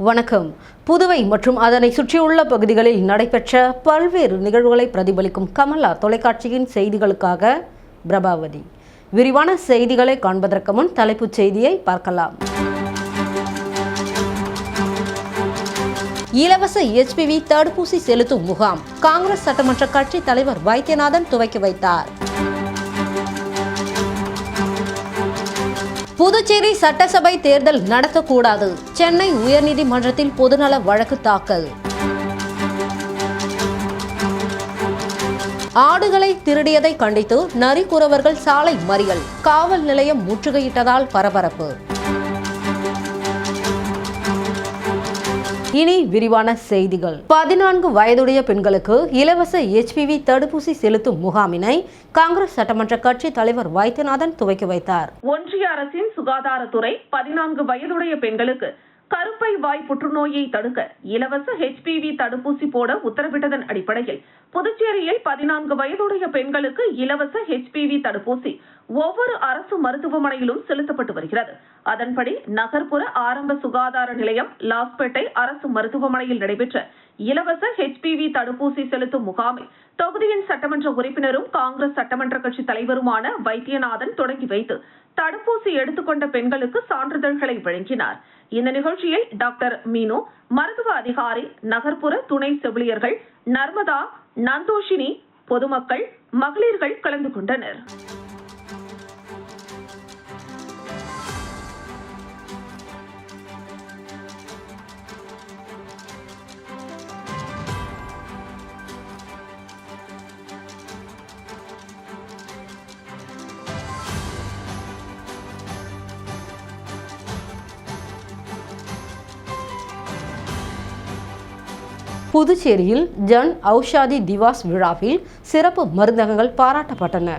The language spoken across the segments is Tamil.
வணக்கம். புதுவை மற்றும் அதனை சுற்றியுள்ள பகுதிகளில் நடைபெற்ற பல்வேறு நிகழ்வுகளை பிரதிபலிக்கும் கமலா தொலைக்காட்சியின் செய்திகளுக்காக பிரபாவதி. விரிவான செய்திகளை காண்பதற்கு முன் தலைப்புச் செய்தியை பார்க்கலாம். இலவச HPV தடுப்பூசி செலுத்தும் முகாம் காங்கிரஸ் சட்டமன்ற கட்சி தலைவர் வைத்தியநாதன் துவக்கி வைத்தார். புதுச்சேரி சட்டசபை தேர்தல் நடத்தக்கூடாது, சென்னை உயர்நீதிமன்றத்தில் பொதுநல வழக்கு தாக்கல். ஆடுகளை திருடியதை கண்டித்து நரிக்குறவர்கள் சாலை மறியல், காவல் நிலையம் முற்றுகையிட்டதால் பரபரப்பு. இனி விரிவான செய்திகள். 14 வயதுடைய பெண்களுக்கு இலவச HPV தடுப்பூசி செலுத்தும் முகாமினை காங்கிரஸ் சட்டமன்ற கட்சி தலைவர் வைத்தியநாதன் துவக்கி வைத்தார். ஒன்றிய அரசின் சுகாதாரத்துறை 14 வயதுடைய பெண்களுக்கு கருப்பை வாய் புற்றுநோயை தடுக்க இலவச HPV தடுப்பூசி போட உத்தரவிட்டதன் அடிப்படையில் புதுச்சேரியில் 14 வயதுடைய பெண்களுக்கு இலவச HPV தடுப்பூசி ஒவ்வொரு அரசு மருத்துவமனையிலும் செலுத்தப்பட்டு வருகிறது. அதன்படி நகர்ப்புற ஆரம்ப சுகாதார நிலையம் லாஸ்பேட்டை அரசு மருத்துவமனையில் நடைபெற்ற இலவச HPV தடுப்பூசி செலுத்தும் முகாமை தொகுதியின் சட்டமன்ற உறுப்பினரும் காங்கிரஸ் சட்டமன்ற கட்சி தலைவருமான வைத்தியநாதன் தொடங்கி வைத்து தடுப்பூசி எடுத்துக்கொண்ட பெண்களுக்கு சான்றிதழ்களை வழங்கினார். இந்த நிகழ்ச்சியில் டாக்டர் மீனு, மருத்துவ அதிகாரி, நகர்ப்புற துணை செவிலியர்கள், நர்மதா, நந்தோஷினி, பொதுமக்கள், மகளிர்கள் கலந்து கொண்டனர். புதுச்சேரியில் ஜன் ஔஷாதி திவாஸ் விழாவில் சிறப்பு மருந்தகங்கள் பாராட்டப்பட்டன.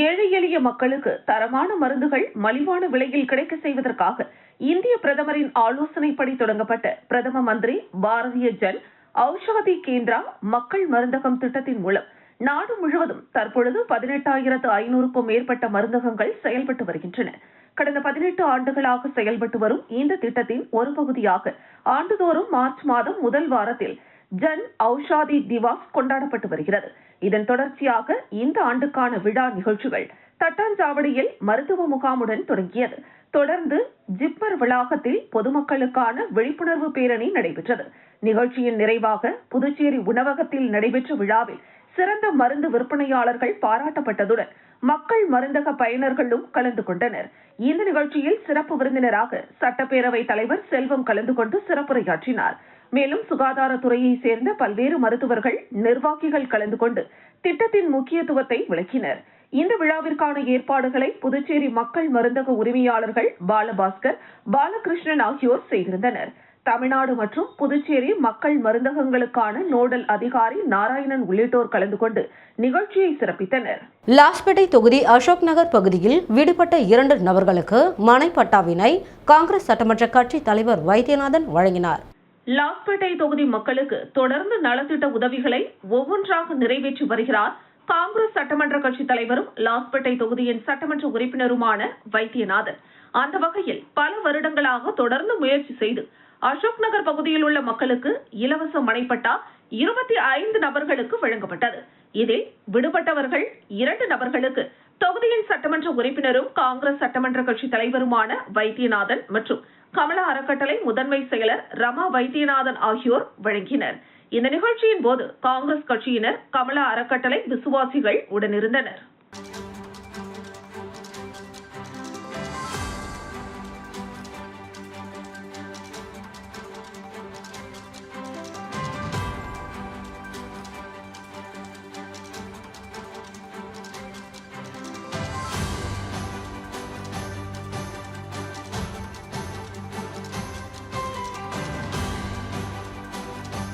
ஏழை எளிய மக்களுக்கு தரமான மருந்துகள் மலிவான விலையில் கிடைக்க செய்வதற்காக இந்திய பிரதமரின் ஆலோசனைப்படி தொடங்கப்பட்ட பிரதம மந்திரி பாரதிய ஜன் ஔஷாதி கேந்திரா மக்கள் மருந்தகம் திட்டத்தின் மூலம் நாடு முழுவதும் தற்பொழுது 18,500க்கும் மேற்பட்ட மருந்தகங்கள் செயல்பட்டு வருகின்றன. கடந்த 18 ஆண்டுகளாக செயல்பட்டு வரும் இந்த திட்டத்தின் ஒரு பகுதியாக ஆண்டுதோறும் மார்ச் மாதம் முதல் வாரத்தில் ஜன் ஔஷாதி திவாஸ் கொண்டாடப்பட்டு வருகிறது. இதன் தொடர்ச்சியாக இந்த ஆண்டுக்கான விழா நிகழ்ச்சிகள் தட்டாஞ்சாவடியில் மருத்துவ முகாமுடன் தொடங்கியது. தொடர்ந்து ஜிப்மர் வளாகத்தில் பொதுமக்களுக்கான விழிப்புணர்வு பேரணி நடைபெற்றது. நிகழ்ச்சியின் நிறைவாக புதுச்சேரி உணவகத்தில் நடைபெற்ற விழாவில் சிறந்த மருந்து விற்பனையாளர்கள் பாராட்டப்பட்டதுடன் மக்கள் மருந்தக பயனர்களும் கலந்து கொண்டனர். இந்த நிகழ்ச்சியில் சிறப்பு விருந்தினராக சட்டப்பேரவை தலைவர் செல்வம் கலந்து கொண்டு சிறப்புரையாற்றினார். மேலும் சுகாதாரத்துறையை சேர்ந்த பல்வேறு மருத்துவர்கள், நிர்வாகிகள் கலந்து கொண்டு திட்டத்தின் முக்கியத்துவத்தை விளக்கினர். இந்த விழாவிற்கான ஏற்பாடுகளை புதுச்சேரி மக்கள் மருந்தக உரிமையாளர்கள் பாலபாஸ்கர், பாலகிருஷ்ணன் ஆகியோர் செய்திருந்தனர். தமிழ்நாடு மற்றும் புதுச்சேரி மக்கள் மருந்தகங்களுக்கான நோடல் அதிகாரி நாராயணன் உள்ளிட்டோர் கலந்து கொண்டு நிகழ்ச்சியை சிறப்பித்தனர். லாஸ்பேட்டை தொகுதி அசோக் நகர் பகுதியில் விடுபட்ட 2 நபர்களுக்கு மனைப்பட்டாவினை காங்கிரஸ் சட்டமன்ற கட்சி தலைவர் வைத்தியநாதன் வழங்கினார். லாஸ்பேட்டை தொகுதி மக்களுக்கு தொடர்ந்து நலத்திட்ட உதவிகளை ஒவ்வொன்றாக நிறைவேற்றி வருகிறார் காங்கிரஸ் சட்டமன்ற கட்சி தலைவரும் லாஸ்பேட்டை தொகுதியின் சட்டமன்ற உறுப்பினருமான வைத்தியநாதன். அந்த வகையில் பல வருடங்களாக தொடர்ந்து முயற்சி செய்து அசோக் நகர் பகுதியில் உள்ள மக்களுக்கு இலவச மனைப்பட்டா 25 நபர்களுக்கு வழங்கப்பட்டது. இதில் விடுபட்டவர்கள் 2 நபர்களுக்கு தொகுதியின் சட்டமன்ற உறுப்பினரும் காங்கிரஸ் சட்டமன்ற கட்சி தலைவருமான வைத்தியநாதன் மற்றும் கமலா அறக்கட்டளை முதன்மை செயலர் ரமா வைத்தியநாதன் ஆகியோர் வழங்கினர். இந்த நிகழ்ச்சியின் போது காங்கிரஸ் கட்சியினர், கமலா அறக்கட்டளை விசுவாசிகள் உடனிருந்தனர்.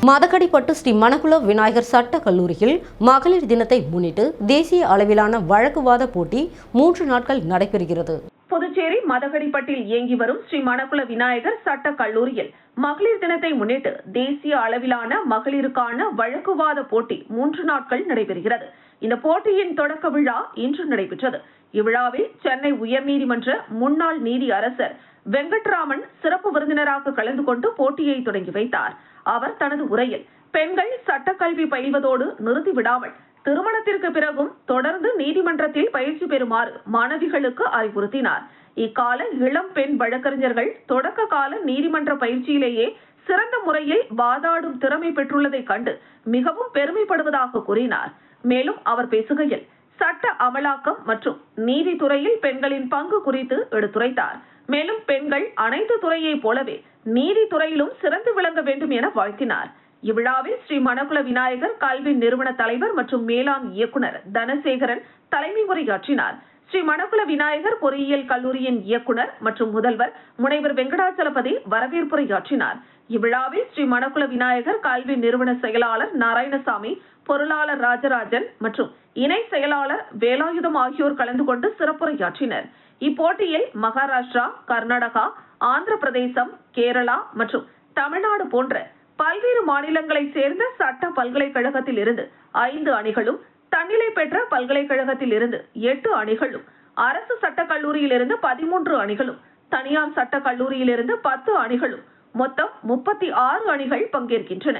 மதகடிப்பட்டு ஸ்ரீ மணக்குள விநாயகர் சட்ட கல்லூரியில் மகளிர் தினத்தை முன்னிட்டு தேசிய அளவிலான வழக்குவாத போட்டி 3 நாட்கள் நடைபெறுகிறது. புதுச்சேரி மதகடிப்பட்டில் இயங்கி வரும் ஸ்ரீ மணக்குள விநாயகர் சட்ட கல்லூரியில் மகளிர் தினத்தை முன்னிட்டு தேசிய அளவிலான மகளிருக்கான வழக்குவாத போட்டி 3 நாட்கள் நடைபெறுகிறது. இந்த போட்டியின் தொடக்க விழா இன்று நடைபெற்றது. இவ்விழாவில் சென்னை உயர்நீதிமன்ற முன்னாள் நீதி அரசர் வெங்கட்ராமன் சிறப்பு விருந்தினராக கலந்து கொண்டு போட்டியை தொடங்கி வைத்தார். அவர் தனது உரையில் பெண்கள் சட்டக்கல்வி பயில்வதோடு நிறுத்திவிடாமல் திருமணத்திற்கு பிறகும் தொடர்ந்து நீதிமன்றத்தில் பயிற்சி பெறுமாறு மாணவிகளுக்கு அறிவுறுத்தினார். இக்கால இளம் பெண் வழக்கறிஞர்கள் தொடக்க கால நீதிமன்ற பயிற்சியிலேயே சிறந்த முறையில் வாதாடும் திறமை பெற்றுள்ளதை கண்டு மிகவும் பெருமைப்படுவதாக கூறினார். மேலும் அவர் பேசுகையில் சட்ட அமலாக்கம் மற்றும் நீதித்துறையில் பெண்களின் பங்கு குறித்து எடுத்துரைத்தார். மேலும் பெண்கள் அனைத்து துறையை போலவே நீதித்துறையிலும் சிறந்து விளங்க வேண்டும் என வாழ்த்தினார். இவ்விழாவில் ஸ்ரீ மணக்குள விநாயகர் கல்வி நிறுவன தலைவர் மற்றும் மேலாண் இயக்குனர் தனசேகரன் தலைமை உரையாற்றினார். ஸ்ரீ மணக்குள விநாயகர் பொறியியல் கல்லூரியின் இயக்குனர் மற்றும் முதல்வர் முனைவர் வெங்கடாச்சலபதி வரவேற்புரையாற்றினார். இவ்விழாவில் ஸ்ரீ மணக்குள விநாயகர் கல்வி நிறுவன செயலாளர் நாராயணசாமி, பொருளாளர் ராஜராஜன் மற்றும் இணை செயலாளர் வேலாயுதம் ஆகியோர் கலந்து கொண்டு சிறப்புரையாற்றினர். இப்போட்டியில் மகாராஷ்டிரா, கர்நாடகா, ஆந்திர பிரதேசம், கேரளா மற்றும் தமிழ்நாடு போன்ற பல்வேறு மாநிலங்களைச் சேர்ந்த சட்ட பல்கலைக்கழகத்தில் இருந்து 5 அணிகளும், தன்னிலை பெற்ற பல்கலைக்கழகத்தில் இருந்து 8 அணிகளும், அரசு சட்டக் கல்லூரியிலிருந்து 13 அணிகளும், தனியார் சட்டக் கல்லூரியிலிருந்து 10 அணிகளும், மொத்தம் 36 அணிகள் பங்கேற்கின்றன.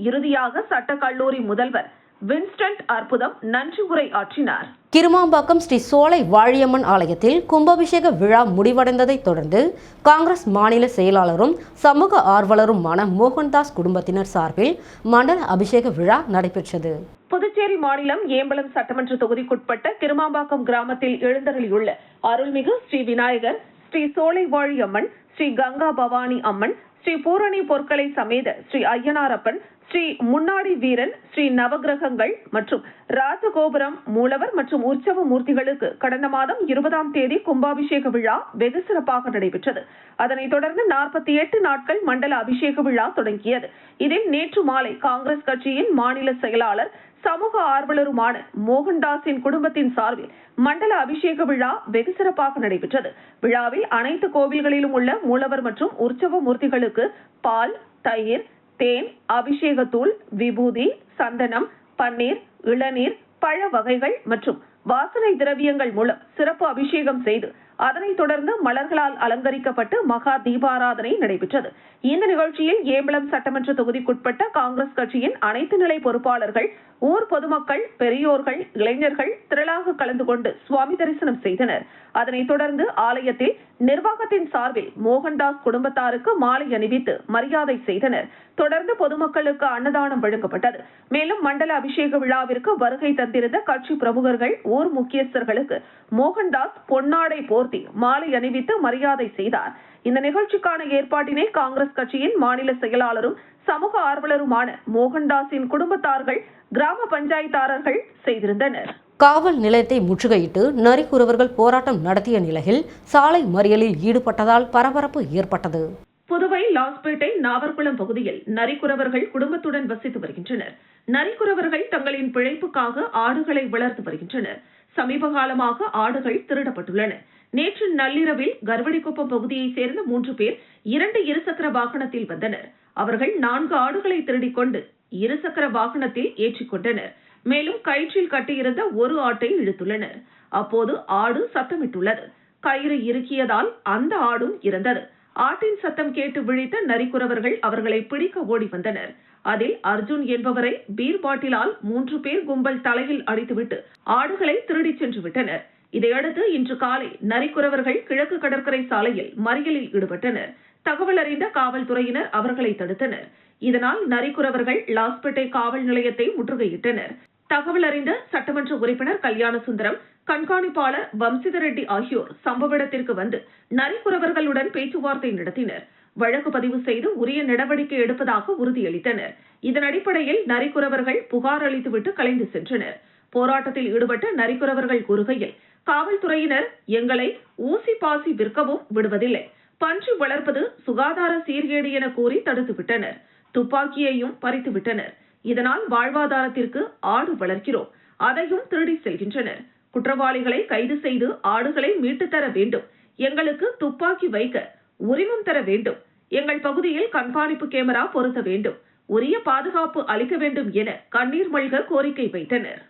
இறுதியாக சட்டக் கல்லூரி முதல்வர் வின்ஸ்டன்ட் அற்புதம் நன்றி உரை ஆற்றினார். கிருமாம்பாக்கம் ஸ்ரீ சோலை வாழியம்மன் ஆலயத்தில் கும்பாபிஷேக விழா முடிவடைந்ததை தொடர்ந்து காங்கிரஸ் மாநில செயலாளரும் சமூக ஆர்வலருமான மோகன்தாஸ் குடும்பத்தினர் சார்பில் மண்டல அபிஷேக விழா நடைபெற்றது. புதுச்சேரி மாநிலம் ஏம்பலம் சட்டமன்ற தொகுதிக்குட்பட்ட கிருமாம்பாக்கம் கிராமத்தில் எழுந்தருளியுள்ள அருள்மிகு ஸ்ரீ விநாயகர், ஸ்ரீ சோலை வாழியம்மன், ஸ்ரீ கங்கா பவானி அம்மன், ஸ்ரீ பூரணி பொற்களை சமேத ஸ்ரீ ஐயனாரப்பன், ஸ்ரீ முன்னாடி வீரன், ஸ்ரீ நவகிரகங்கள் மற்றும் ராஜகோபுரம் மூலவர் மற்றும் உற்சவ மூர்த்திகளுக்கு கடந்த மாதம் 20ஆம் தேதி கும்பாபிஷேக விழா வெகு சிறப்பாக நடைபெற்றது. அதனைத் தொடர்ந்து 48 நாட்கள் மண்டல அபிஷேக விழா தொடங்கியது. இதில் நேற்று மாலை காங்கிரஸ் கட்சியின் மாநில செயலாளர் சமூக ஆர்வலருமான மோகன்தாஸின் குடும்பத்தின் சார்பில் மண்டல அபிஷேக விழா வெகு சிறப்பாக நடைபெற்றது. விழாவில் அனைத்து கோவில்களிலும் உள்ள மூலவர் மற்றும் உற்சவ மூர்த்திகளுக்கு பால், தயிர், தேன், அபிஷேகத்தூள், விபூதி, சந்தனம், பன்னீர், இளநீர், பழ வகைகள் மற்றும் வாசனை திரவியங்கள் மூலம் சிறப்பு அபிஷேகம் செய்து அதனைத் தொடர்ந்து மலர்களால் அலங்கரிக்கப்பட்டு மகா தீபாராதனை நடைபெற்றது. இந்த நிகழ்ச்சியில் ஏம்பலம் சட்டமன்ற தொகுதிக்குட்பட்ட காங்கிரஸ் கட்சியின் அனைத்து நிலை பொறுப்பாளர்கள், ஊர் பொதுமக்கள், பெரியோர்கள், இளைஞர்கள் திரளாக கலந்து கொண்டு சுவாமி தரிசனம் செய்தனர். அதனைத் தொடர்ந்து ஆலயத்தில் நிர்வாகத்தின் சார்பில் மோகன்தாஸ் குடும்பத்தாருக்கு மாலை அணிவித்து மரியாதை செய்தனர். தொடர்ந்து பொதுமக்களுக்கு அன்னதானம் வழங்கப்பட்டது. மேலும் மண்டல அபிஷேக விழாவிற்கு வருகை தந்திருந்த கட்சி பிரமுகர்கள், ஊர் முக்கியஸ்தர்களுக்கு மோகன்தாஸ் பொன்னாடை போர்த்தி மாலை அணிவித்து மரியாதை செய்தார். இந்த நிகழ்ச்சிக்கான ஏற்பாட்டினை காங்கிரஸ் கட்சியின் மாநில செயலாளரும் சமூக ஆர்வலருமான மோகன்தாஸின் குடும்பத்தார்கள், கிராம பஞ்சாயத்தாரர்கள் செய்திருந்தனர். காவல் நிலையத்தை முற்றுகையிட்டு நரிக்குறவர்கள் போராட்டம் நடத்திய நிலையில் சாலை மறியலில் ஈடுபட்டதால் பரபரப்பு ஏற்பட்டது. புதுவை லாஸ்பேட்டை நாவர்குளம் பகுதியில் நரிக்குறவர்கள் குடும்பத்துடன் வசித்து வருகின்றனர். நரிக்குறவர்கள் தங்களின் பிழைப்புக்காக ஆடுகளை வளர்த்து வருகின்றனர். சமீப காலமாக ஆடுகள் திருடப்பட்டுள்ளன. நேற்று நள்ளிரவில் கர்வடிக்குப்பம் பகுதியைச் சேர்ந்த 3 பேர் 2 இருசக்கர வாகனத்தில் வந்தனர். அவர்கள் 4 ஆடுகளை திருடிக் கொண்டு இருசக்கர வாகனத்தில் ஏற்றிக்கொண்டனர். மேலும் கயிற்றில் கட்டியிருந்த ஒரு ஆட்டை இழுத்துள்ளனர். அப்போது ஆடு சத்தமிட்டுள்ளது. கயிறு இறுக்கியதால் அந்த ஆடும் இறந்தது. ஆட்டின் சத்தம் கேட்டு விழித்த நரிக்குறவர்கள் அவர்களை பிடிக்க ஓடி வந்தனர். அதில் அர்ஜுன் என்பவரை பீர் பாட்டிலால் 3 பேர் கும்பல் தலையில் அடித்துவிட்டு ஆடுகளை திருடிச் சென்று விட்டனர். இதையடுத்து இன்று காலை நரிக்குறவர்கள் கிழக்கு கடற்கரை சாலையில் மறியலில் ஈடுபட்டனர். தகவல் அறிந்த காவல்துறையினர் அவர்களை தடுத்தனர். இதனால் நரிக்குறவர்கள் லாஸ்பேட்டை காவல் நிலையத்தை முற்றுகையிட்டனர். தகவல் அறிந்த சட்டமன்ற உறுப்பினர் கல்யாணசுந்தரம், கண்காணிப்பாளர் வம்சித ரெட்டி ஆகியோர் சம்பவ இடத்திற்கு வந்து நரிக்குறவர்களுடன் பேச்சுவார்த்தை நடத்தினர். வழக்கு பதிவு செய்து உரிய நடவடிக்கை எடுப்பதாக உறுதியளித்தனர். இதன் அடிப்படையில் நரிக்குறவர்கள் புகார் அளித்துவிட்டு கலைந்து சென்றனர். போராட்டத்தில் ஈடுபட்ட நரிக்குறவர்கள் கூறுகையில், காவல்துறையினர் எங்களை ஊசி பாசி விற்கவும் விடுவதில்லை, பன்றி வளர்ப்பது சுகாதார சீர்கேடு என கூறி தடுத்துவிட்டனர். துப்பாக்கியையும் பறித்துவிட்டனர். இதனால் வாழ்வாதாரத்திற்கு ஆடு வளர்க்கிறோம், அதையும் திருடி செல்கின்றனர். குற்றவாளிகளை கைது செய்து ஆடுகளை மீட்டு தர வேண்டும். எங்களுக்கு துப்பாக்கி வைக்க உரிமம் தர வேண்டும். எங்கள் பகுதியில் கண்காணிப்பு கேமரா பொருத்த வேண்டும். உரிய பாதுகாப்பு அளிக்க வேண்டும் என கண்ணீர் மல்க கோரிக்கை வைத்தனர்.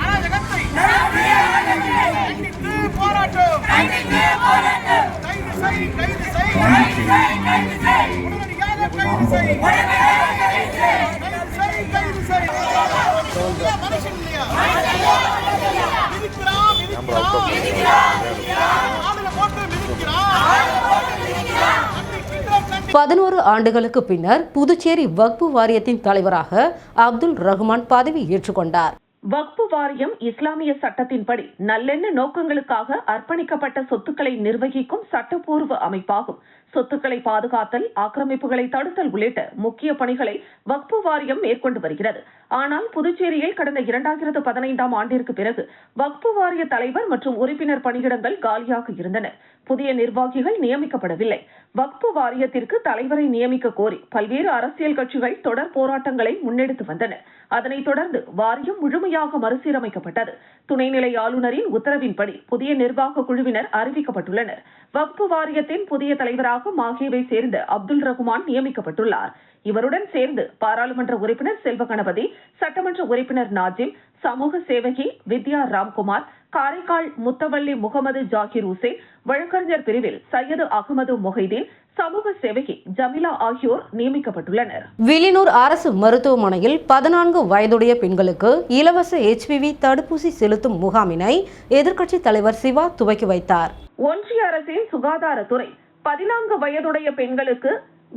அராஜகத்தை கண்டித்து போராட்டம். கைது செய் உடனடியாக கைது செய். மனுஷன் இல்லையா? போட்டு மிதிக்கிறான். 11 ஆண்டுகளுக்கு பின்னர் புதுச்சேரி வக்பு வாரியத்தின் தலைவராக அப்துல் ரஹ்மான் பதவி ஏற்றுக்கொண்டார். வக்பு வாரியம் இஸ்லாமிய சட்டத்தின்படி நல்லெண்ண நோக்கங்களுக்காக அர்ப்பணிக்கப்பட்ட சொத்துக்களை நிர்வகிக்கும் சட்டப்பூர்வ அமைப்பாகும். சொத்துக்களை பாதுகாத்தல், ஆக்கிரமிப்புகளை தடுத்தல் உள்ளிட்ட முக்கிய பணிகளை வக்பு வாரியம் மேற்கொண்டு வருகிறது. ஆனால் புதுச்சேரியில் கடந்த 2015ஆம் ஆண்டிற்கு பிறகு வக்பு வாரிய தலைவர் மற்றும் உறுப்பினர் பணியிடங்கள் காலியாக இருந்தன. புதிய நிர்வாகிகள் நியமிக்கப்படவில்லை. வக்பு வாரியத்திற்கு தலைவரை நியமிக்க கோரி பல்வேறு அரசியல் கட்சிகள் தொடர் போராட்டங்களை முன்னெடுத்து வந்தன. அதனைத் தொடர்ந்து வாரியம் முழுமையாக மறுசீரமைக்கப்பட்டது. துணைநிலை ஆளுநரின் உத்தரவின்படி புதிய நிர்வாக குழுவினர் அறிவிக்கப்பட்டுள்ளனர். வக்பு வாரியத்தின் புதிய தலைவராக மாஹேவை சேர்ந்த அப்துல் ரஹ்மான் நியமிக்கப்பட்டுள்ளார். இவருடன் சேர்ந்து பாராளுமன்ற உறுப்பினர் செல்வ கணபதி, சட்டமன்ற உறுப்பினர் நாஜிம், சமூக சேவகி வித்யா ராம்குமார், காரைக்கால் முத்தவள்ளி முகமது ஜாகிர் உசேன், வழக்கறிஞர் பிரிவில் சையது அகமது மொஹிதீன், சமூக சேவகி ஜமிலா ஆகியோர் நியமிக்கப்பட்டுள்ளனர். வில்லியனூர் அரசு மருத்துவமனையில் 14 வயதுடைய பெண்களுக்கு இலவச HPV தடுப்பூசி செலுத்தும் முகாமினை எதிர்க்கட்சித் தலைவர் சிவா துவக்கி வைத்தார். ஒன்றிய அரசின் சுகாதாரத்துறை 14 வயதுடைய பெண்களுக்கு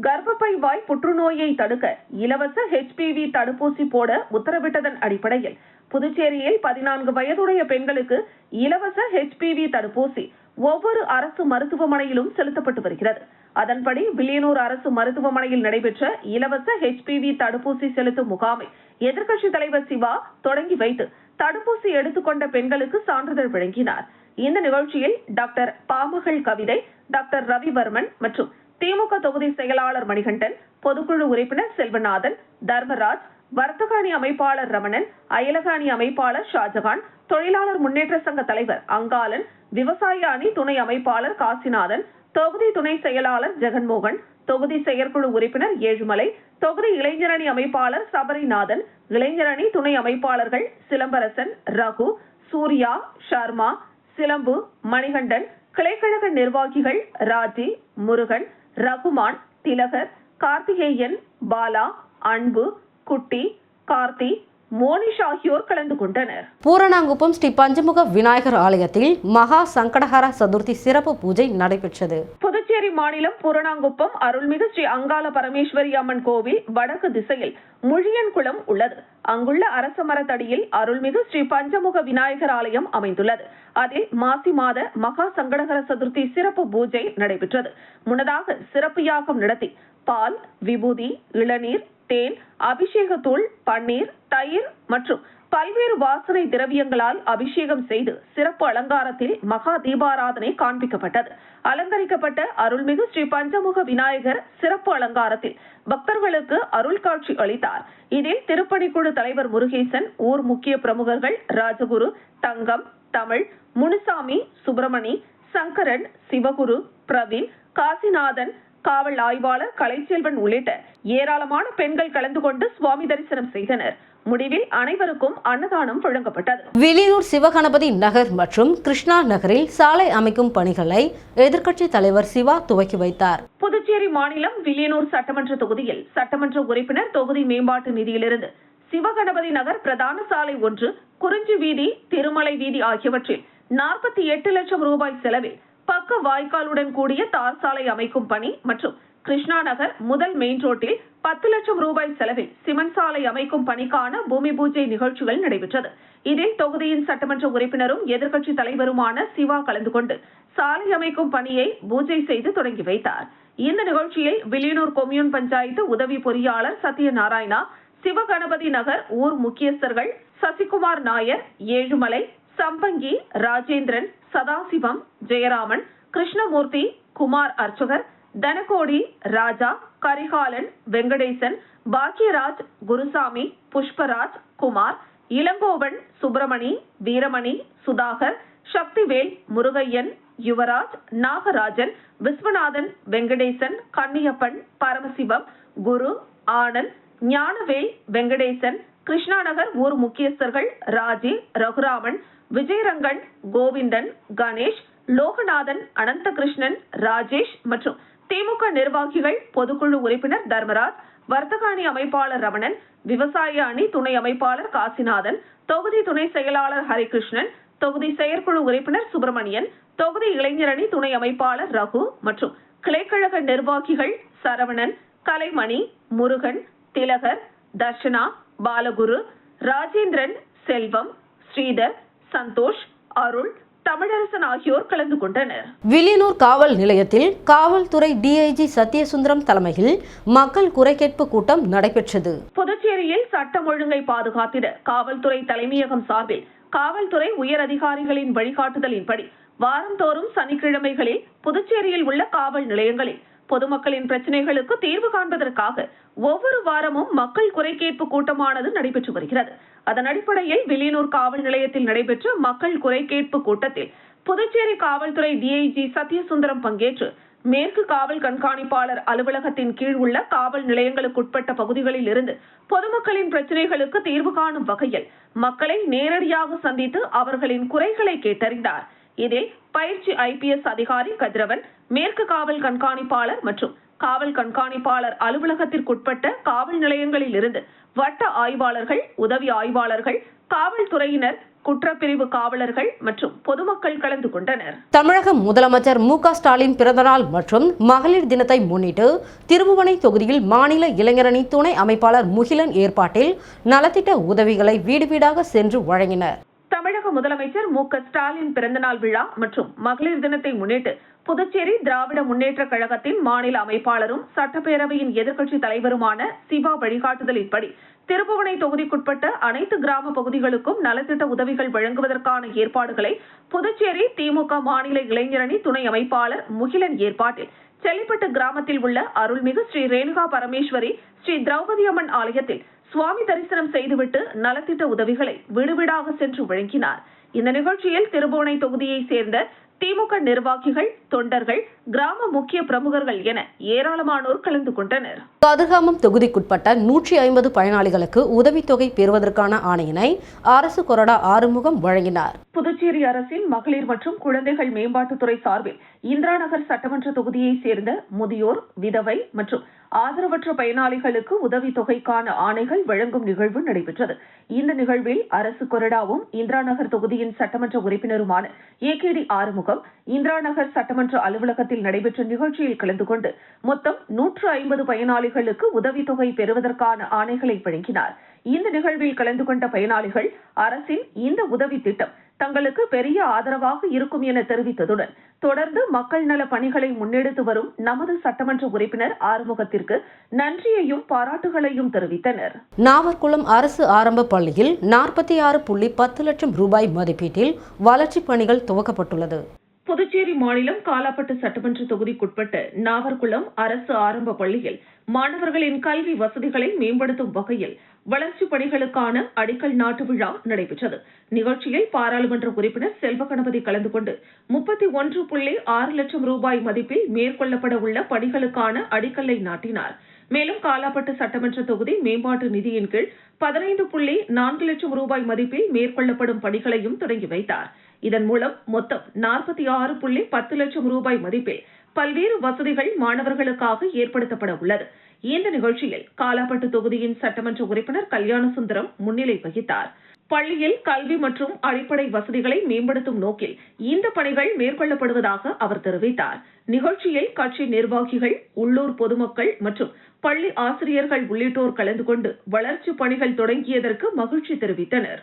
கர்ப்பப்பை வாய் புற்றுநோயை தடுக்க இலவச HPV தடுப்பூசி போட உத்தரவிட்டதன் அடிப்படையில் புதுச்சேரியில் 14 வயதுடைய பெண்களுக்கு இலவச HPV தடுப்பூசி ஒவ்வொரு அரசு மருத்துவமனையிலும் செலுத்தப்பட்டு வருகிறது. அதன்படி வில்லியனூர் அரசு மருத்துவமனையில் நடைபெற்ற இலவச HPV தடுப்பூசி செலுத்தும் முகாமை எதிர்க்கட்சித் தலைவர் சிவா தொடங்கி வைத்து தடுப்பூசி எடுத்துக்கொண்ட பெண்களுக்கு சான்றிதழ் வழங்கினார். இந்த நிகழ்ச்சியில் டாக்டர் பாமகள் கவிதை, டாக்டர் ரவிவர்மன் மற்றும் திமுக தொகுதி செயலாளர் மணிகண்டன், பொதுக்குழு உறுப்பினர் செல்வநாதன், தர்மராஜ், வர்த்தக அணி அமைப்பாளர் ரமணன், அயலக அணி அமைப்பாளர் ஷாஜகான், தொழிலாளர் முன்னேற்ற சங்க தலைவர் அங்காளன், விவசாய அணி துணை அமைப்பாளர் காசிநாதன், தொகுதி துணை செயலாளர் ஜெகன்மோகன், தொகுதி செயற்குழு உறுப்பினர் ஏழுமலை, தொகுதி இளைஞரணி அமைப்பாளர் சபரிநாதன், இளைஞரணி துணை அமைப்பாளர்கள் சிலம்பரசன், ரகு, சூர்யா, ஷர்மா, சிலம்பு, மணிகண்டன், கிளைக்கழக நிர்வாகிகள் ராஜி, முருகன், ரகுமான், திலகர், கார்த்திகேயன், பாலா, அன்பு, குட்டி, கார்த்தி, மோனிஷ் ஆகியோர் கலந்து கொண்டனர். பூரணாங்குப்பம் ஸ்ரீ பஞ்சமுக விநாயகர் ஆலயத்தில் மகா சங்கடஹர சதுர்த்தி சிறப்பு பூஜை நடைபெற்றது. புதுச்சேரி மாநிலம் பூரணாங்குப்பம் அருள்மிகு ஸ்ரீ அங்காள பரமேஸ்வரி அம்மன் கோவில் வடக்கு திசையில் முழியன்குளம் உள்ளது. அங்குள்ள அரச மரத்தடியில் அருள்மிகு ஸ்ரீ பஞ்சமுக விநாயகர் ஆலயம் அமைந்துள்ளது. அதில் மாசி மாத மகா சங்கடஹர சதுர்த்தி சிறப்பு பூஜை நடைபெற்றது. முன்னதாக சிறப்பு யாகம் நடத்தி பால், விபூதி, இளநீர், தேன், அபிஷேகத்தூள், பன்னீர், தயிர் மற்றும் பல்வேறு வாசனை திரவியங்களால் அபிஷேகம் செய்து சிறப்பு அலங்காரத்தில் மகா தீபாராதனை காண்பிக்கப்பட்டது. அலங்கரிக்கப்பட்ட அருள்மிகு ஸ்ரீ பஞ்சமுக விநாயகர் சிறப்பு அலங்காரத்தில் பக்தர்களுக்கு அருள் காட்சி அளித்தார். இதில் திருப்பணிக்குழு தலைவர் முருகேசன், ஊர் முக்கிய பிரமுகர்கள் ராஜகுரு, தங்கம், தமிழ், முனுசாமி, சுப்பிரமணி, சங்கரன், சிவகுரு, பிரவீன், காசிநாதன், காவல் ஆய்வாளர் கலைச்செல்வன் உள்ளிட்ட ஏராளமான பெண்கள் கலந்து கொண்டு சுவாமி தரிசனம் செய்தனர். முடிவில் அனைவருக்கும் அன்னதானம் வழங்கப்பட்டது. வில்லியனூர் சிவகணபதி நகர் மற்றும் கிருஷ்ணா நகரில் சாலை அமைக்கும் பணிகளை எதிர்க்கட்சித் தலைவர் சிவா துவக்கி வைத்தார். புதுச்சேரி மாநிலம் வில்லியனூர் சட்டமன்ற தொகுதியில் சட்டமன்ற உறுப்பினர் தொகுதி மேம்பாட்டு நிதியிலிருந்து சிவகணபதி நகர் பிரதான சாலை 1, குறிஞ்சி வீதி, திருமலை வீதி ஆகியவற்றில் 48 லட்சம் ரூபாய் செலவில் பக்க வாய்க்காலுடன் கூடிய தார் சாலை அமைக்கும் பணி மற்றும் கிருஷ்ணா நகர் முதல் மெயின் ரோட்டில் 10 லட்சம் ரூபாய் செலவில் சிமெண்ட் சாலை அமைக்கும் பணிக்கான பூமி பூஜை நிகழ்ச்சிகள் நடைபெற்றது. இதில் தொகுதியின் சட்டமன்ற உறுப்பினரும் எதிர்க்கட்சி தலைவருமான சிவா கலந்து கொண்டு சாலை அமைக்கும் பணியை பூஜை செய்து தொடங்கி வைத்தார். இந்த நிகழ்ச்சியில் வில்லியனூர் கொம்யூன் பஞ்சாயத்து உதவி பொறியாளர் சத்யநாராயணா, சிவகணபதி நகர் ஊர் முக்கியஸ்தர்கள் சசிகுமார் நாயர், ஏழுமலை, சம்பங்கி, ராஜேந்திரன், சதாசிவம், ஜெயராமன், கிருஷ்ணமூர்த்தி, குமார் அர்ச்சகர், தனகோடி, ராஜா, கரிகாலன், வெங்கடேசன், பாக்கியராஜ், குருசாமி, புஷ்பராஜ், குமார், இளங்கோவன், சுப்பிரமணி, வீரமணி, சுதாகர், சக்திவேல், முருகையன், யுவராஜ், நாகராஜன், விஸ்வநாதன், வெங்கடேசன், கன்னியப்பன், பரமசிவம், குரு, ஆனந்த், ஞானவேல், வெங்கடேசன், கிருஷ்ணா நகர் ஊர் முக்கியஸ்தர்கள் ராஜி, ரகுராமன், விஜயரங்கன், கோவிந்தன், கணேஷ், லோகநாதன், அனந்தகிருஷ்ணன், ராஜேஷ் மற்றும் திமுக நிர்வாகிகள், பொதுக்குழு உறுப்பினர் தர்மராஜ், வர்த்தக அணி அமைப்பாளர் ரமணன், விவசாய அணி துணை அமைப்பாளர் காசிநாதன், தொகுதி துணை செயலாளர் ஹரிகிருஷ்ணன், தொகுதி செயற்குழு உறுப்பினர் சுப்பிரமணியன், தொகுதி இளைஞரணி துணை அமைப்பாளர் ரகு மற்றும் கிளைக்கழக நிர்வாகிகள் சரவணன், கலைமணி, முருகன், திலகர், தர்ஷனா, பாலகுரு, ராஜேந்திரன், செல்வம், ஸ்ரீதர், சந்தோஷ், அருள், தமிழரசன் ஆகியோர் கலந்து கொண்டனர். வில்லியனூர் காவல் நிலையத்தில் காவல்துறை டிஐஜி சத்யசுந்தரம் தலைமையில் மக்கள் குறை கேட்பு கூட்டம் நடைபெற்றது. புதுச்சேரியில் சட்டம் ஒழுங்கை பாதுகாத்திட காவல்துறை தலைமையகம் சார்பில் காவல்துறை உயர் அதிகாரிகளின் வழிகாட்டுதலின்படி வாரந்தோறும் சனிக்கிழமைகளில் புதுச்சேரியில் உள்ள காவல் நிலையங்களில் பொதுமக்களின் பிரச்சனைகளுக்கு தீர்வு காண்பதற்காக ஒவ்வொரு வாரமும் மக்கள் குறை கேட்பு கூட்டமானது நடைபெற்று வருகிறது. அதன் அடிப்படையில் வில்லியனூர் காவல் நிலையத்தில் நடைபெற்ற மக்கள் குறை கேட்பு கூட்டத்தில் புதுச்சேரி காவல்துறை டிஐஜி சத்யசுந்தரம் பங்கேற்று மேற்கு காவல் கண்காணிப்பாளர் அலுவலகத்தின் கீழ் உள்ள காவல் நிலையங்களுக்குட்பட்ட பகுதிகளில் இருந்து பொதுமக்களின் பிரச்சனைகளுக்கு தீர்வு காணும் வகையில் மக்களை நேரடியாக சந்தித்து அவர்களின் குறைகளை கேட்டறிந்தார். இதில் பயிற்சி IPS அதிகாரி கதிரவன், மேற்கு காவல் கண்காணிப்பாளர் மற்றும் காவல் கண்காணிப்பாளர் அலுவலகத்திற்குட்பட்ட காவல் நிலையங்களில் இருந்து வட்ட ஆய்வாளர்கள், உதவி ஆய்வாளர்கள், காவல்துறையினர், குற்றப்பிரிவு காவலர்கள் மற்றும் பொதுமக்கள் கலந்து கொண்டனர். தமிழக முதலமைச்சர் மு.க.ஸ்டாலின் பிறந்தநாள் மற்றும் மகளிர் தினத்தை முன்னிட்டு திருபுவனை தொகுதியில் மாநில இளைஞரணி துணை அமைப்பாளர் முகிலன் ஏற்பாட்டில் நலத்திட்ட உதவிகளை வீடு வீடாக சென்று வழங்கினர். தமிழக முதலமைச்சர் மு.க.ஸ்டாலின் பிறந்தநாள் விழா மற்றும் மகளிர் தினத்தை முன்னிட்டு புதுச்சேரி திராவிட முன்னேற்ற கழகத்தின் மாநில அமைப்பாளரும் சட்டப்பேரவையின் எதிர்க்கட்சி தலைவருமான சிவா வழிகாட்டுதலின்படி திருபுவனை தொகுதிக்குட்பட்ட அனைத்து கிராம பகுதிகளுக்கும் நலத்திட்ட உதவிகள் வழங்குவதற்கான ஏற்பாடுகளை புதுச்சேரி திமுக மாநில இளைஞரணி துணை அமைப்பாளர் முகிலன் ஏற்பாட்டில் செல்லிப்பட்டு கிராமத்தில் உள்ள அருள்மிகு ஸ்ரீ ரேணுகா பரமேஸ்வரி ஸ்ரீ திரௌபதி அம்மன் ஆலயத்தில் சுவாமி தரிசனம் செய்துவிட்டு நலத்திட்ட உதவிகளை வீடு வீடாக சென்று வழங்கினார். இந்த நிகழ்ச்சியில் திருபுவனை தொகுதியை சேர்ந்த திமுக நிர்வாகிகள், தொண்டர்கள், கிராம முக்கிய பிரமுகர்கள் என ஏராளமானோர் கலந்து கொண்டனர். கதிர்காமம் தொகுதிக்குட்பட்ட 150 பயனாளிகளுக்கு உதவித்தொகை பெறுவதற்கான ஆணையினை அரசு கொறடா ஆறுமுகம் வழங்கினார். புதுச்சேரி அரசின் மகளிர் மற்றும் குழந்தைகள் மேம்பாட்டுத்துறை சார்பில் இந்திரா நகர் சட்டமன்ற தொகுதியை சேர்ந்த முதியோர், விதவை மற்றும் ஆதரவற்ற பயனாளிகளுக்கு உதவித்தொகைக்கான ஆணைகள் வழங்கும் நிகழ்வு நடைபெற்றது. இந்த நிகழ்வில் அரசு கொறடாவும் இந்திரா நகர் தொகுதியின் சட்டமன்ற உறுப்பினருமான AKD ஆறுமுகம் இந்திரா நகர் சட்டமன்ற அலுவலகத்தில் நடைபெற்ற நிகழ்ச்சியில் கலந்து கொண்டு மொத்தம் 150 பயனாளிகளுக்கு உதவித்தொகை பெறுவதற்கான ஆணைகளை வழங்கினார். இந்த நிகழ்வில் கலந்து கொண்ட பயனாளிகள் அரசின் இந்த உதவி திட்டம் தங்களுக்கு பெரிய ஆதரவாக இருக்கும் என தெரிவித்ததுடன் தொடர்ந்து மக்கள் நல பணிகளை முன்னெடுத்து வரும் நமது சட்டமன்ற உறுப்பினர் ஆறுமுகத்திற்கு நன்றியையும் பாராட்டுகளையும் தெரிவித்தனர். நாவற்குளம் அரசு ஆரம்ப பள்ளியில் 46.10 லட்சம் ரூபாய் மதிப்பீட்டில் வளர்ச்சிப் பணிகள் துவக்கப்பட்டுள்ளது. புதுச்சேரி மாநிலம் காலாப்பட்டு சட்டமன்ற தொகுதிக்குட்பட்ட நாவற்குளம் அரசு ஆரம்ப பள்ளியில் மாணவர்களின் கல்வி வசதிகளை மேம்படுத்தும் வகையில் வளர்ச்சிப் பணிகளுக்கான அடிக்கல் நாட்டு விழா நடைபெற்றது. நிகழ்ச்சியில் பாராளுமன்ற உறுப்பினர் செல்வ கணபதி கலந்து கொண்டு 31.6 லட்சம் ரூபாய் மதிப்பில் மேற்கொள்ளப்பட உள்ள பணிகளுக்கான அடிக்கல்லை நாட்டினார். மேலும் காலாப்பட்டு சட்டமன்ற தொகுதி மேம்பாட்டு நிதியின் கீழ் 15.4 லட்சம் ரூபாய் மதிப்பில் மேற்கொள்ளப்படும் பணிகளையும் தொடங்கி வைத்தார். இதன் மூலம் மொத்தம் 46.10 லட்சம் ரூபாய் மதிப்பில் பல்வேறு வசதிகள் மாணவர்களுக்காக ஏற்படுத்தப்பட உள்ளது. இந்த நிகழ்ச்சியில் காலாப்பட்டு தொகுதியின் சட்டமன்ற உறுப்பினர் கல்யாணசுந்தரம் முன்னிலை வகித்தார். பள்ளியில் கல்வி மற்றும் அடிப்படை வசதிகளை மேம்படுத்தும் நோக்கில் இந்த பணிகள் மேற்கொள்ளப்படுவதாக அவர் தெரிவித்தார். நிகழ்ச்சியில் கட்சி நிர்வாகிகள், உள்ளூர் பொதுமக்கள் மற்றும் பள்ளி ஆசிரியர்கள் உள்ளிட்டோர் கலந்து கொண்டு வளர்ச்சிப் பணிகள் தொடங்கியதற்கு மகிழ்ச்சி தெரிவித்தனர்.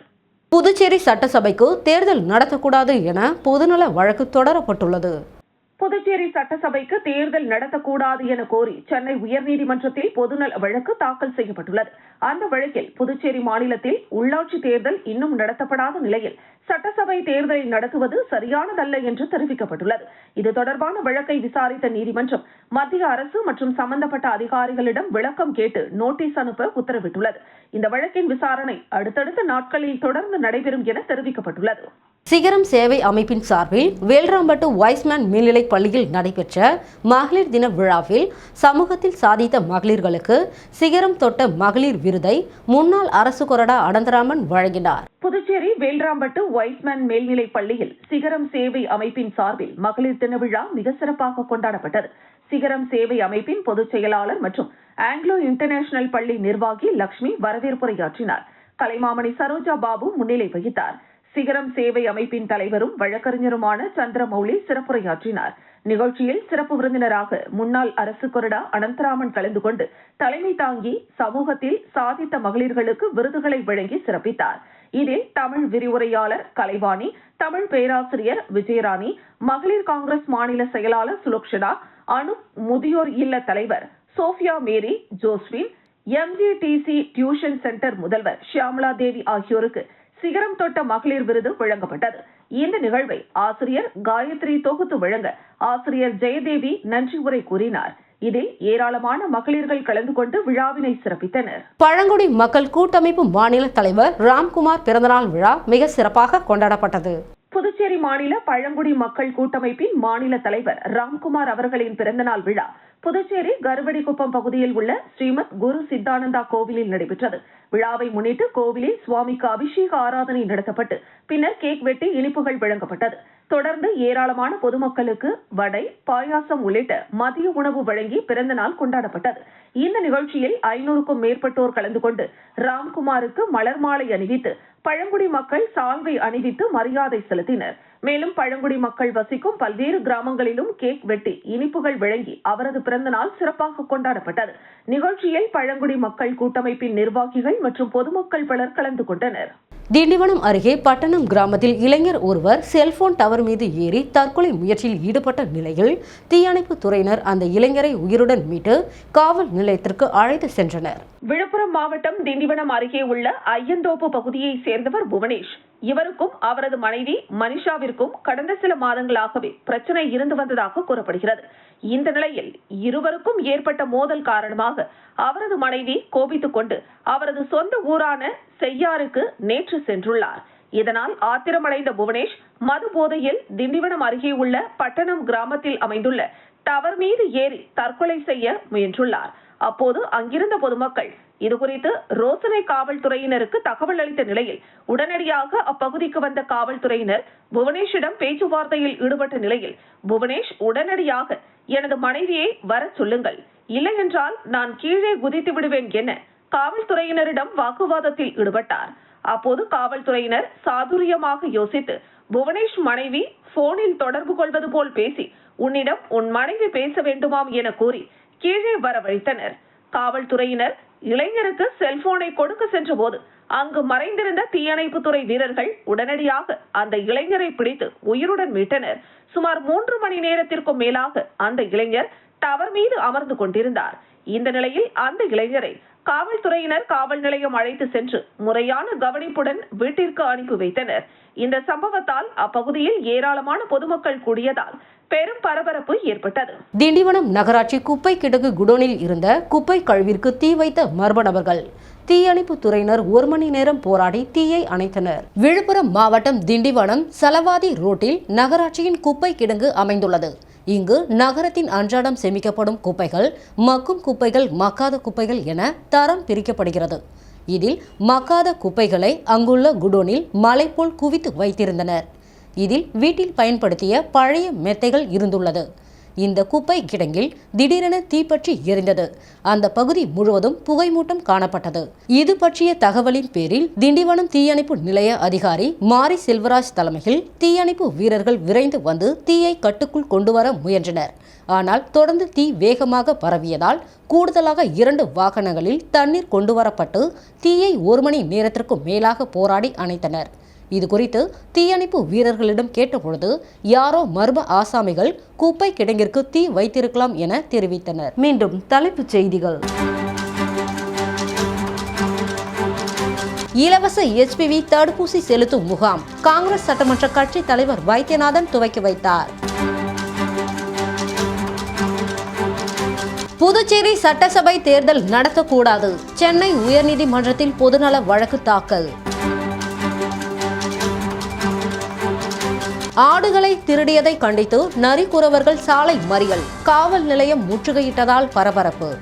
புதுச்சேரி சட்டசபைக்கு தேர்தல் நடத்தக்கூடாது என பொதுநல வழக்கு தொடரப்பட்டுள்ளது. புதுச்சேரி சட்டசபைக்கு தேர்தல் நடத்தக்கூடாது என கோரி சென்னை உயர்நீதிமன்றத்தில் பொதுநல வழக்கு தாக்கல் செய்யப்பட்டுள்ளது. அந்த வழக்கில் புதுச்சேரி மாநிலத்தில் உள்ளாட்சி தேர்தல் இன்னும் நடத்தப்படாத நிலையில் சட்டசபை தேர்தலை நடத்துவது சரியானதல்ல என்று தெரிவிக்கப்பட்டுள்ளது. இது தொடர்பான வழக்கை விசாரித்த நீதிமன்றம் மத்திய அரசு மற்றும் சம்பந்தப்பட்ட அதிகாரிகளிடம் விளக்கம் கேட்டு நோட்டீஸ் அனுப்ப உத்தரவிட்டுள்ளது. இந்த வழக்கின் விசாரணை அடுத்தடுத்த நாட்களில் தொடர்ந்து நடைபெறும் என தெரிவிக்கப்பட்டுள்ளது. சிகரம் சேவை அமைப்பின் சார்பில் வேல்ராம்பட்டு வைஸ்மேன் மேல்நிலைப் பள்ளியில் நடைபெற்ற மகளிர் தின விழாவில் சமூகத்தில் சாதித்த மகளிர்களுக்கு சிகரம் தொட்ட மகளிர் விருதை முன்னாள் அரசு கொறடா அனந்தராமன் வழங்கினார். புதுச்சேரி வேல்ராம்பட்டு வைஸ்மேன் மேல்நிலைப் பள்ளியில் சிகரம் சேவை அமைப்பின் சார்பில் மகளிர் தின விழா மிக சிறப்பாக கொண்டாடப்பட்டது. சிகரம் சேவை அமைப்பின் பொதுச் செயலாளர் மற்றும் ஆங்கிலோ இன்டர்நேஷனல் பள்ளி நிர்வாகி லட்சுமி வரவேற்புரையாற்றினார். கலைமாமணி சரோஜா பாபு முன்னிலை வகித்தார். சிகரம் சேவை அமைப்பின் தலைவரும் வழக்கறிஞருமான சந்திரமௌலி சிறப்புரையாற்றினார். நிகழ்ச்சியில் சிறப்பு விருந்தினராக முன்னாள் அரசு கொறடா அனந்தராமன் கலந்து கொண்டு தலைமை தாங்கி சமூகத்தில் சாதித்த மகளிர்களுக்கு விருதுகளை வழங்கி சிறப்பித்தார். இதில் தமிழ் விரிவுரையாளர் கலைவாணி, தமிழ் பேராசிரியர் விஜயராணி, மகளிர் காங்கிரஸ் மாநில செயலாளர் சுலோக்ஷனா, அனு முதியோர் இல்ல தலைவர் சோஃபியா மேரி, ஜோஸ்வின், MGTC டியூஷன் சென்டர் முதல்வர் ஷியாமலா தேவி ஆகியோருக்கு சிகரம் தொட்ட மகளிர் விருது வழங்கப்பட்டது. இந்த நிகழ்வை ஆசிரியர் காயத்ரி தொகுத்து வழங்க ஆசிரியர் ஜெயதேவி நன்றி உரை கூறினார். இதில் ஏராளமான மகளிர்கள் கலந்து கொண்டு விழாவினை சிறப்பித்தனர். பழங்குடி மக்கள் கூட்டமைப்பு மாநில தலைவர் ராம்குமார் பிறந்தநாள் விழா மிக சிறப்பாக கொண்டாடப்பட்டது. புதுச்சேரி மாநில பழங்குடி மக்கள் கூட்டமைப்பின் மாநில தலைவர் ராம்குமார் அவர்களின் பிறந்தநாள் விழா புதுச்சேரி கருவடிக்குப்பம் பகுதியில் உள்ள ஸ்ரீமத் குரு சித்தானந்தா கோவிலில் நடைபெற்றது. விழாவை முன்னிட்டு கோவிலில் சுவாமிக்கு அபிஷேக ஆராதனை நடத்தப்பட்டு பின்னர் கேக் வெட்டி இனிப்புகள் வழங்கப்பட்டது. தொடர்ந்து ஏராளமான பொதுமக்களுக்கு வடை, பாயாசம் உள்ளிட்ட மதிய உணவு வழங்கி பிறந்த நாள் கொண்டாடப்பட்டது. இந்த நிகழ்ச்சியில் 500க்கும் மேற்பட்டோர் கலந்து கொண்டு ராம்குமாருக்கு மலர் மாலை அணிவித்து பழங்குடி மக்கள் சால்வை அணிவித்து மரியாதை செலுத்தினர். மேலும் பழங்குடி மக்கள் வசிக்கும் பல்வேறு கிராமங்களிலும் கேக் வெட்டி இனிப்புகள் வழங்கி அவரது பிறந்த நாள் சிறப்பாக கொண்டாடப்பட்டது. நிகழ்ச்சியில் பழங்குடி மக்கள் கூட்டமைப்பின் நிர்வாகிகள் மற்றும் பொதுமக்கள் பலர் கலந்து கொண்டனர். திண்டிவனம் அருகே பட்டணம் கிராமத்தில் இளைஞர் ஒருவர் செல்போன் டவர் மீது ஏறி தற்கொலை முயற்சியில் ஈடுபட்ட நிலையில் தீயணைப்பு துறையினர் அந்த இளைஞரை உயிருடன் மீட்டு காவல் நிலையத்திற்கு அழைத்து சென்றனர். விழுப்புரம் மாவட்டம் திண்டிவனம் அருகே உள்ள ஐயந்தோப்பு பகுதியை சேர்ந்தவர் புவனேஷ். இவருக்கும் அவரது மனைவி மனிஷாவிற்கும் கடந்த சில மாதங்களாகவே பிரச்சனை இருந்து வந்ததாக கூறப்படுகிறது. இந்த நிலையில் இருவருக்கும் ஏற்பட்ட மோதல் காரணமாக அவரது மனைவி கோபித்துக் கொண்டு அவரது சொந்த ஊரான செய்யாருக்கு நேற்று சென்றுள்ளார். இதனால் ஆத்திரமடைந்த புவனேஷ் மது போதையில் திண்டிவனம் அருகே உள்ள பட்டணம் கிராமத்தில் அமைந்துள்ள டவர் மீது ஏறி தற்கொலை செய்ய முயன்றுள்ளார். அப்போது அங்கிருந்த பொதுமக்கள் இதுகுறித்து ரோசனை காவல்துறையினருக்கு தகவல் அளித்த நிலையில் உடனடியாக அப்பகுதிக்கு வந்த காவல்துறையினர் புவனேஷிடம் பேச்சுவார்த்தையில் ஈடுபட்ட நிலையில் புவனேஷ் உடனடியாக எனது மனைவியை வர சொல்லுங்கள், இல்லை என்றால் நான் கீழே குதித்து விடுவேன் என காவல்துறையினரிடம் வாக்குவாதத்தில் ஈடுபட்டார். அப்போது காவல்துறையினர் சாதுரியமாக யோசித்து புவனேஷ் மனைவி போனில் தொடர்பு கொள்வது போல் பேசி உன்னிடம் உன் மனைவி பேச வேண்டுமாம் என கூறி கீழே வரவழைத்தனர். காவல்துறையினர் இளைஞருக்கு செல்போனை கொடுக்க சென்ற போது அங்கு மறைந்திருந்த தீயணைப்புத்துறை வீரர்கள் உடனடியாக அந்த இளைஞரை பிடித்து உயிருடன் மீட்டனர். சுமார் 3 மணி நேரத்திற்கும் மேலாக அந்த இளைஞர் டவர் மீது அமர்ந்து கொண்டிருந்தார். இந்த நிலையில் அந்த இளைஞரை காவல்துறையினர் காவல் நிலையம் அழைத்து சென்று முறையான கவனிப்புடன் வீட்டிற்கு அனுப்பி வைத்தனர். இந்த சம்பவத்தால் அப்பகுதியில் ஏராளமான பொதுமக்கள் கூடியதால் பெரும் பரபரப்பு ஏற்பட்டது. திண்டிவனம் நகராட்சி குப்பை கிடங்கு குடோனில் இருந்த குப்பை கழிவிற்கு தீ வைத்த மர்ம நபர்கள். தீயணைப்பு துறையினர் 1 மணி நேரம் போராடி தீயை அணைத்தனர். விழுப்புரம் மாவட்டம் திண்டிவனம் சலவாதி ரோட்டில் நகராட்சியின் குப்பை கிடங்கு அமைந்துள்ளது. இங்கு நகரத்தின் அன்றாடம் சேமிக்கப்படும் குப்பைகள், மக்கும் குப்பைகள், மக்காத குப்பைகள் என தரம் பிரிக்கப்படுகிறது. இதில் மக்காத குப்பைகளை அங்குள்ள குடோனில் மலை போல் குவித்து வைத்திருந்தனர். இதில் வீட்டில் பயன்படுத்திய பழைய மெத்தைகள் இருந்துள்ளது. இந்த குப்பை கிடங்கில் திடீரென தீப்பற்றி எரிந்தது. அந்த பகுதி முழுவதும் புகைமூட்டம் காணப்பட்டது. இது பற்றிய தகவலின் பேரில் திண்டிவனம் தீயணைப்பு நிலைய அதிகாரி மாரி செல்வராஜ் தலைமையில் தீயணைப்பு வீரர்கள் விரைந்து வந்து தீயை கட்டுக்குள் கொண்டு வர முயன்றனர். ஆனால் தொடர்ந்து தீ வேகமாக பரவியதால் கூடுதலாக 2 வாகனங்களில் தண்ணீர் கொண்டு வரப்பட்டு தீயை 1 மணி நேரத்திற்கும் மேலாக போராடி அணைத்தனர். இதுகுறித்து தீயணைப்பு வீரர்களிடம் கேட்டபொழுது யாரோ மர்ம ஆசாமிகள் குப்பை கிடங்கிற்கு தீ வைத்திருக்கலாம் என தெரிவித்தனர். மீண்டும் தலைப்புச் செய்திகள். இலவச HPV தடுப்பூசி செலுத்தும் முகாம் காங்கிரஸ் சட்டமன்ற கட்சி தலைவர் வைத்தியநாதன் துவக்கி வைத்தார். புதுச்சேரி சட்டசபை தேர்தல் நடத்தக்கூடாது, சென்னை உயர்நீதிமன்றத்தில் பொதுநல வழக்கு தாக்கல். ஆடுகளை திருடியதை கண்டித்து நரிக்குறவர்கள் சாலை மறியல், காவல் நிலையம் முற்றுகையிட்டதால் பரபரப்பு.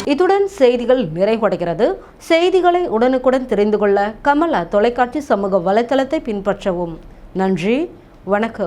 இத்துடன் செய்திகள் நிறைவடைகிறது. செய்திகளை உடனுக்குடன் தெரிந்து கொள்ள கமலா தொலைக்காட்சி சமூக வலைத்தளத்தை பின்பற்றவும். நன்றி, வணக்கம்.